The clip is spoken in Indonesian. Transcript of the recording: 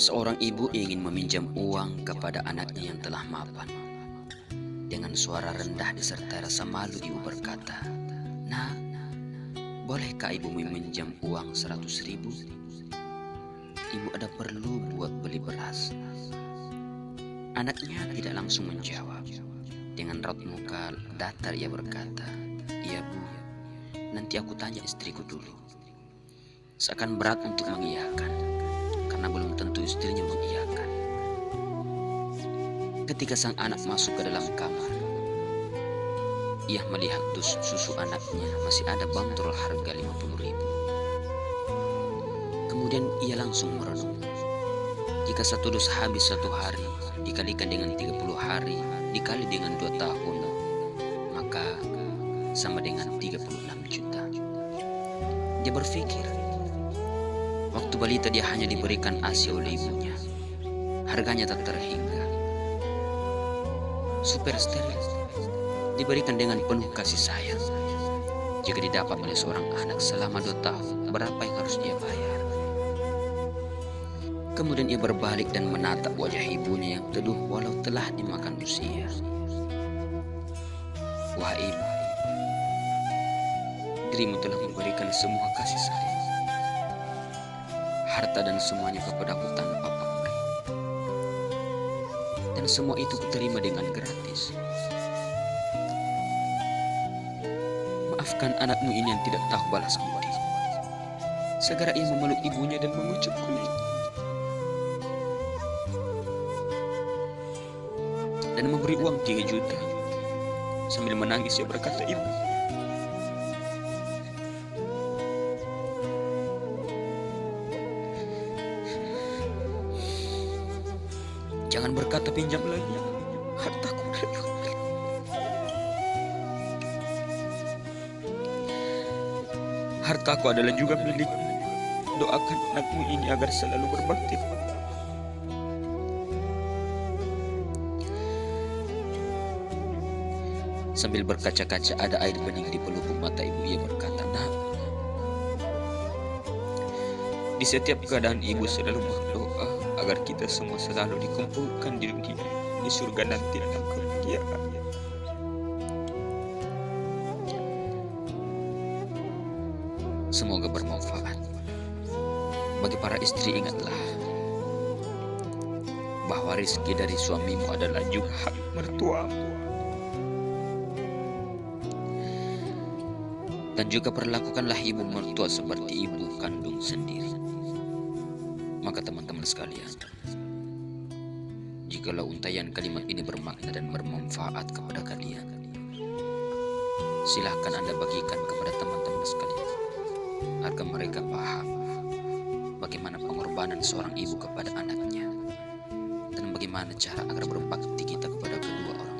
Seorang ibu ingin meminjam uang kepada anaknya yang telah mapan. Dengan suara rendah disertai rasa malu, ibu berkata, "Nak, bolehkah ibu meminjam uang 100.000? Ibu ada perlu buat beli beras." Anaknya tidak langsung menjawab. Dengan raut muka datar ia berkata, "Iya bu, nanti aku tanya istriku dulu." Seakan berat untuk mengiyakan, karena belum tentu istrinya mengiyakan. Ketika sang anak masuk ke dalam kamar, ia melihat dus susu anaknya masih ada bandrol harga 50.000. Kemudian ia langsung merenung. Jika satu dus habis 1 hari, dikalikan dengan 30 hari, dikali dengan 2 tahun, maka sama dengan 36 juta. Dia berpikir, waktu balita dia hanya diberikan ASI oleh ibunya. Harganya tak terhingga. Super steril diberikan dengan penuh kasih sayang. Jika didapat oleh seorang anak selama 2 tahun, berapa yang harus dia bayar? Kemudian ia berbalik dan menatap wajah ibunya yang teduh walau telah dimakan usia. Wah ibu, dirimu telah memberikan semua kasih sayang, harta dan semuanya kepadaku tanpa pamrih. Dan semua itu kuterima dengan gratis. Maafkan anakmu ini yang tidak tahu balas budi. Segera ia memeluk ibunya dan mengucap kulit. Dan memberi uang 3 juta. Sambil menangis ia berkata, "Ibu, jangan berkata pinjam lagi. Hartaku adalah juga milik. Hartaku adalah juga milikmu. Doakan anakmu ini agar selalu berbakti." Sambil berkaca-kaca ada air bening di pelupuk mata ibu, ia berkata, "Nak, di setiap keadaan ibu selalu berdoa agar kita semua selalu dikumpulkan di dunia, di surga nanti dalam kebahagiaan." Semoga bermanfaat. Bagi para istri, ingatlah bahwa rezeki dari suamimu adalah juga hak mertuamu. Dan juga perlakukanlah ibu mertua seperti ibu kandung sendiri. Maka teman-teman sekalian, jikalau untayan kalimat ini bermakna dan bermanfaat kepada kalian, silahkan Anda bagikan kepada teman-teman sekalian, agar mereka paham bagaimana pengorbanan seorang ibu kepada anaknya, dan bagaimana cara agar berbakti kita kepada kedua orang